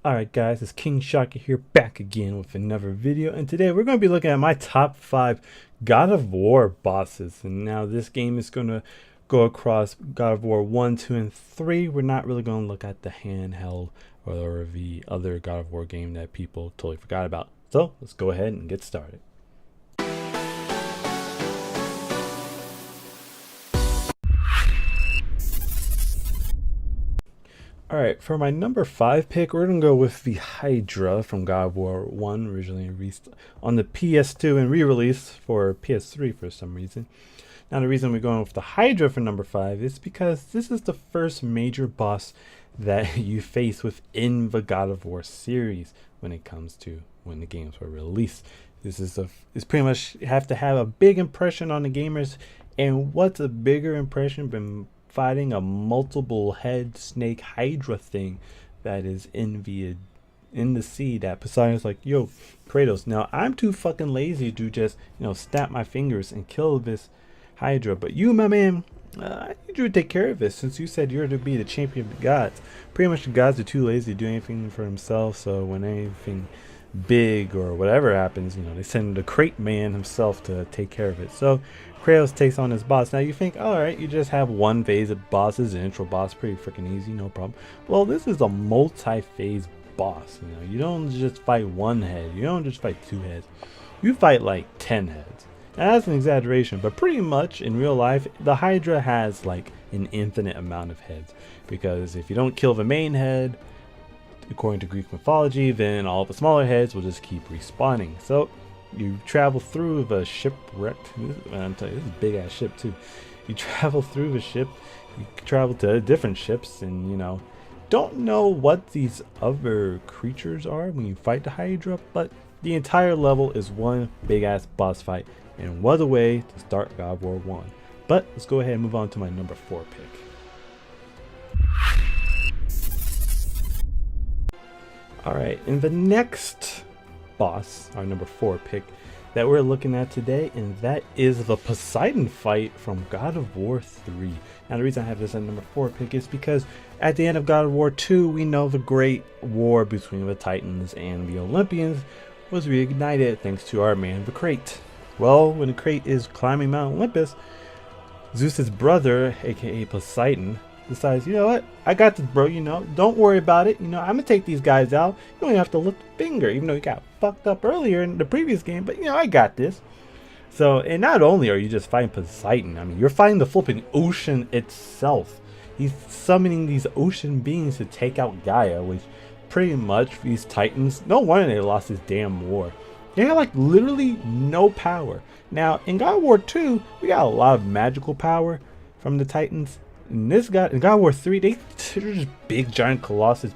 Alright guys, it's King Shaka here, back again with another video, and today we're going to be looking at my top 5 God of War bosses. And now this game is going to go across God of War 1, 2, and 3. We're not really going to look at the handheld or the other God of War game that people totally forgot about. So let's go ahead and get started. Alright, for my number 5 pick, we're going to go with the Hydra from God of War 1, originally released on the PS2 and re-released for PS3 for some reason. Now the reason we're going with the Hydra for number 5 is because this is the first major boss that you face within the God of War series when it comes to when the games were released. It's pretty much, you have to have a big impression on the gamers, and what's a bigger impression than fighting a multiple head snake hydra thing that is in the sea that Poseidon's like, yo, Kratos, now I'm too fucking lazy to just, snap my fingers and kill this hydra, but you, my man, I need you to take care of this since you said you're to be the champion of the gods. Pretty much the gods are too lazy to do anything for themselves, so when anything big or whatever happens, they send the crate man himself to take care of it. So Kratos takes on his boss. Now you think, alright, you just have one phase of bosses, an intro boss, pretty freaking easy, no problem. Well, this is a multi-phase boss. You don't just fight one head, you don't just fight 2 heads, you fight like 10 heads. Now that's an exaggeration, but pretty much in real life the Hydra has like an infinite amount of heads, because if you don't kill the main head, according to Greek mythology, then all the smaller heads will just keep respawning. So you travel through the shipwreck. I'm telling you, this is a big ass ship too. You travel through the ship, you travel to different ships, and don't know what these other creatures are when you fight the Hydra, but the entire level is one big ass boss fight, and what a way to start God of War 1. But let's go ahead and move on to my number 4 pick. Alright, and the next boss, our number 4 pick that we're looking at today, and that is the Poseidon fight from God of War 3. Now the reason I have this at number 4 pick is because at the end of God of War 2, we know the great war between the Titans and the Olympians was reignited thanks to our man the Crate. Well, when the Crate is climbing Mount Olympus, Zeus's brother, aka Poseidon, decides, you know what, I got this, bro, don't worry about it, I'm gonna take these guys out. You don't even have to lift a finger, even though you got fucked up earlier in the previous game, but I got this. So, and not only are you just fighting Poseidon, I mean, you're fighting the flipping ocean itself. He's summoning these ocean beings to take out Gaia, which pretty much these Titans, no wonder they lost this damn war. They had like literally no power. Now in God of War 2, we got a lot of magical power from the Titans. In God of War 3, they're just big giant colossus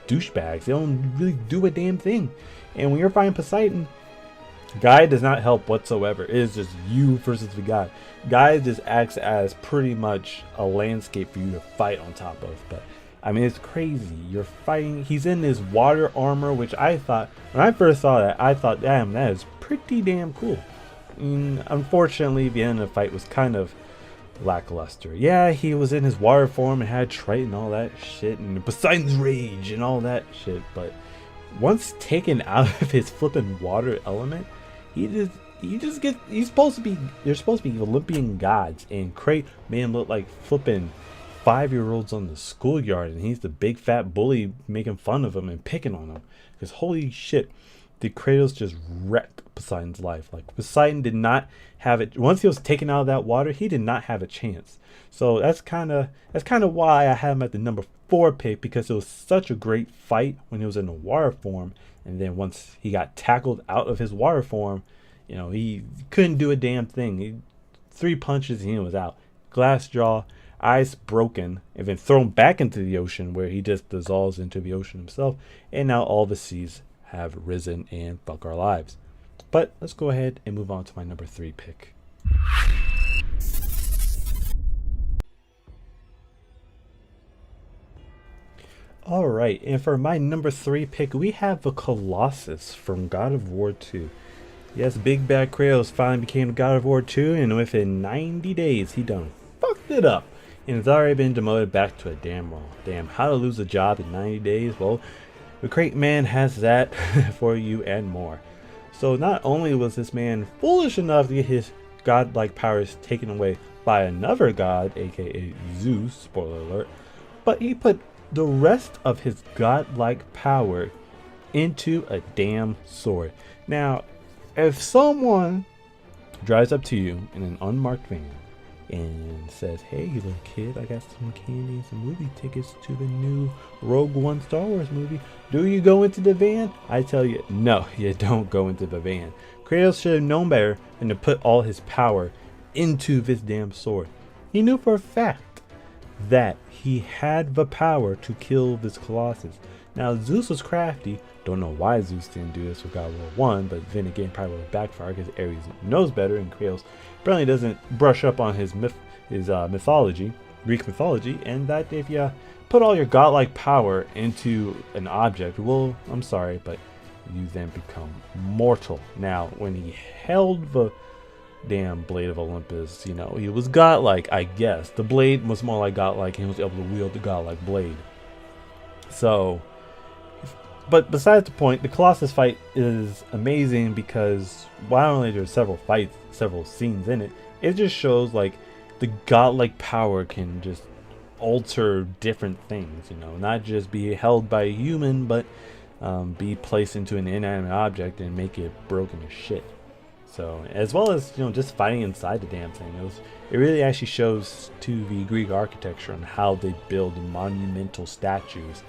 douchebags. They don't really do a damn thing. And when you're fighting Poseidon, Gaia does not help whatsoever. It is just you versus the god. Gaia just acts as pretty much a landscape for you to fight on top of. But I mean, it's crazy. You're fighting, he's in this water armor, which I thought, when I first saw that, I thought, damn, that is pretty damn cool. And unfortunately, the end of the fight was kind of lackluster. Yeah, he was in his water form and had Triton and all that shit, and Poseidon's rage and all that shit, but once taken out of his flipping water element, he's supposed to be, they're supposed to be Olympian gods, and Crate made him look like flipping 5-year-olds on the schoolyard, and he's the big fat bully making fun of him and picking on him, because holy shit, did Kratos just wreck Poseidon's life. Like, Poseidon did not have it. Once he was taken out of that water, he did not have a chance. So that's kind of why I had him at the number 4 pick, because it was such a great fight when he was in the water form, and then once he got tackled out of his water form, he couldn't do a damn thing. 3 punches and he was out. Glass jaw, eyes broken, and then thrown back into the ocean, where he just dissolves into the ocean himself, and now all the seas have risen and fuck our lives. But let's go ahead and move on to my number 3 pick. Alright, and for my number 3 pick, we have the Colossus from God of War 2. Yes, Big Bad Kratos finally became God of War 2, and within 90 days, he done fucked it up. And it's already been demoted back to a damn role. Damn, how to lose a job in 90 days? Well, The great man has that for you and more. So not only was this man foolish enough to get his godlike powers taken away by another god, aka Zeus, spoiler alert, but he put the rest of his godlike power into a damn sword. Now, if someone drives up to you in an unmarked van and says, "Hey, little kid, I got some candy and some movie tickets to the new Rogue One Star Wars movie. Do you go into the van?" I tell you, no, you don't go into the van. Kratos should have known better than to put all his power into this damn sword. He knew for a fact that he had the power to kill this Colossus. Now, Zeus was crafty. Don't know why Zeus didn't do this with God of War 1, but then again, probably would backfire because Ares knows better, and Kratos apparently doesn't brush up on his mythology, Greek mythology, and that if you put all your godlike power into an object, well, I'm sorry, but you then become mortal. Now, when he held the damn blade of Olympus, you know, he was godlike, I guess. The blade was more like godlike, and he was able to wield the godlike blade. So, but besides the point, the Colossus fight is amazing because while only there's several fights, several scenes in it, it just shows like the godlike power can just alter different things, you know, not just be held by a human, but be placed into an inanimate object and make it broken as shit. So, as well as, you know, just fighting inside the damn thing, it really actually shows to the Greek architecture and how they build monumental statues.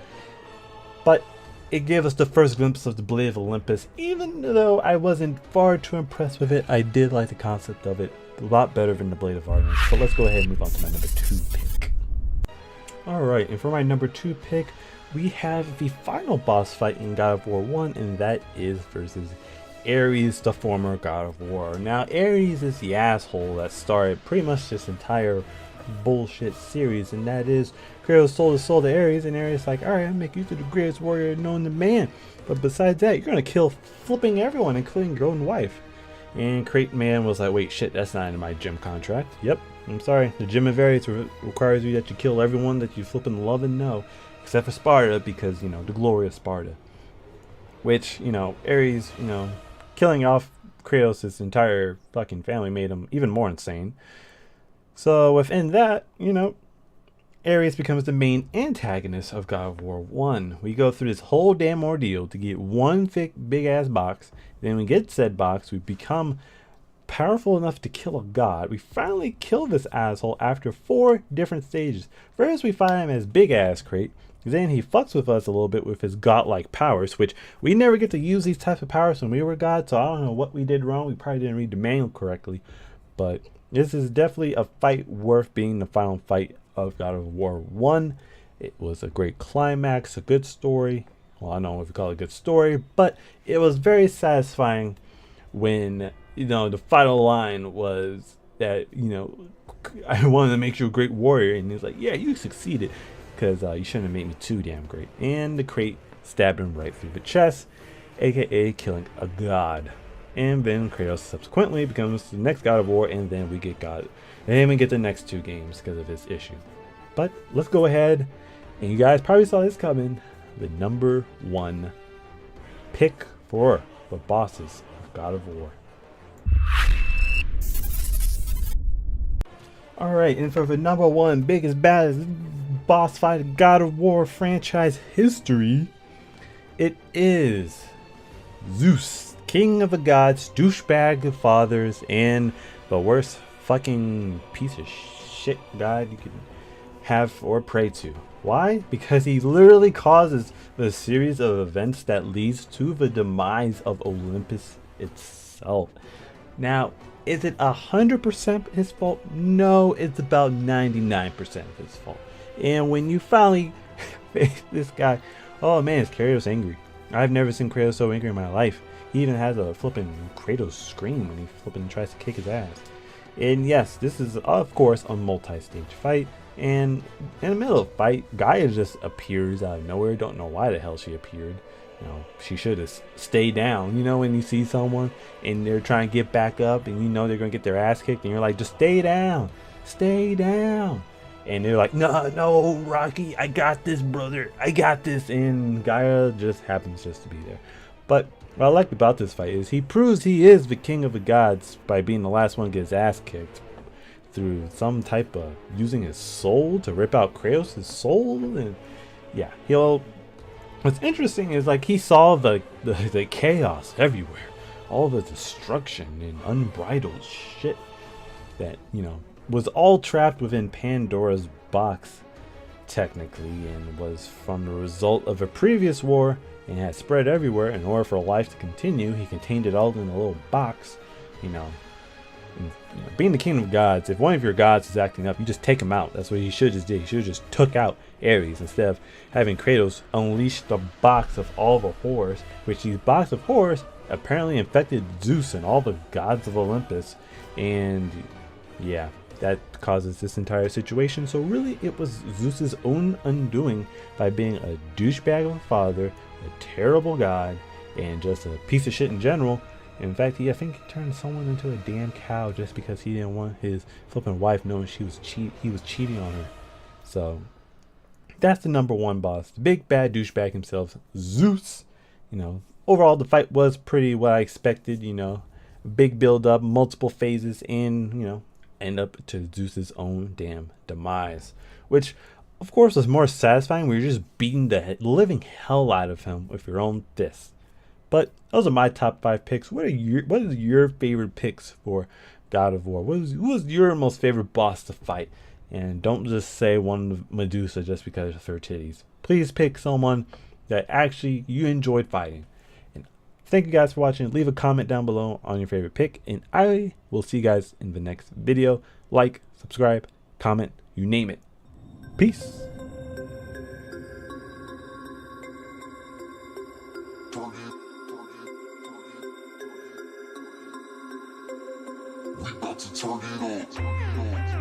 But it gave us the first glimpse of the Blade of Olympus. Even though I wasn't far too impressed with it, I did like the concept of it a lot better than the Blade of Artemis. So let's go ahead and move on to my number 2 pick. Alright, and for my number 2 pick, we have the final boss fight in God of War 1, and that is versus Ares, the former God of War. Now, Ares is the asshole that started pretty much this entire bullshit series, and that is Kratos sold his soul to Ares, and Ares like, alright, I'll make you the greatest warrior known to man, but besides that, you're gonna kill flipping everyone, including your own wife. And Crate Man was like, wait, shit, that's not in my gym contract. Yep, I'm sorry, the gym of Ares requires you that you kill everyone that you flipping love and know, except for Sparta, because, you know, the glory of Sparta. Which, you know, Ares, you know, killing off Kratos' entire fucking family made him even more insane. So within that, you know, Ares becomes the main antagonist of God of War 1. We go through this whole damn ordeal to get one thick big ass box. Then we get said box, we become powerful enough to kill a god. We finally kill this asshole after 4 different stages. First we find him as big ass Crate. Then he fucks with us a little bit with his godlike powers, which we never get to use these types of powers when we were gods, so I don't know what we did wrong. We probably didn't read the manual correctly, but this is definitely a fight worth being the final fight of God of War 1. It was a great climax, a good story. Well, I don't know if you call it a good story, but it was very satisfying when, you know, the final line was that, you know, I wanted to make you a great warrior, and he's like, yeah, you succeeded, because you shouldn't have made me too damn great. And the Crate stabbed him right through the chest, aka killing a god. And then Kratos subsequently becomes the next God of War, and then we get God, and then we get the next 2 games because of this issue. But let's go ahead, and you guys probably saw this coming, the number 1 pick for the bosses of God of War. Alright, and for the number 1 biggest, baddest boss fight of God of War franchise history, it is Zeus, King of the gods, douchebag of fathers, and the worst fucking piece of shit god you could have or pray to. Why? Because he literally causes the series of events that leads to the demise of Olympus itself. Now, is it 100% his fault? No, it's about 99% of his fault. And when you finally face this guy, oh man, is Kratos angry. I've never seen Kratos so angry in my life. He even has a flipping Kratos scream when he flipping tries to kick his ass. And yes, this is of course a multi-stage fight. And in the middle of the fight, Gaia just appears out of nowhere. Don't know why the hell she appeared. You know, she should have stayed down. You know, when you see someone and they're trying to get back up and you know they're going to get their ass kicked and you're like, just stay down. Stay down. And they're like, no, no, Rocky, I got this, brother, I got this. And Gaia just happens just to be there. But what I like about this fight is he proves he is the king of the gods by being the last one to get his ass kicked through some type of using his soul to rip out Kratos' soul. And yeah, what's interesting is like he saw the chaos everywhere, all the destruction and unbridled shit that, you know, was all trapped within Pandora's box, technically, and was from the result of a previous war and had spread everywhere. In order for life to continue, he contained it all in a little box, you know. And, you know, being the king of gods, if one of your gods is acting up, you just take him out. That's what he should just did. He should have just took out Ares instead of having Kratos unleash the box of all the horrors, which these box of horrors apparently infected Zeus and all the gods of Olympus. And yeah, that causes this entire situation. So really it was Zeus's own undoing by being a douchebag of a father, a terrible god, and just a piece of shit in general. In fact, I think he turned someone into a damn cow just because he didn't want his flipping wife knowing he was cheating on her. So that's the number one boss, the big bad douchebag himself, Zeus. You know, overall the fight was pretty what I expected. You know, big build up, multiple phases, and you know, end up to Zeus's own damn demise, which of course was more satisfying when you're just beating the living hell out of him with your own fists. But those are my top 5 picks. What are your favorite picks for God of War? Who was your most favorite boss to fight? And don't just say one Medusa just because of her titties. Please pick someone that actually you enjoyed fighting. And thank you guys for watching. Leave a comment down below on your favorite pick, and I will see you guys in the next video. Like, subscribe, comment, you name it. Peace. We about to turn it on.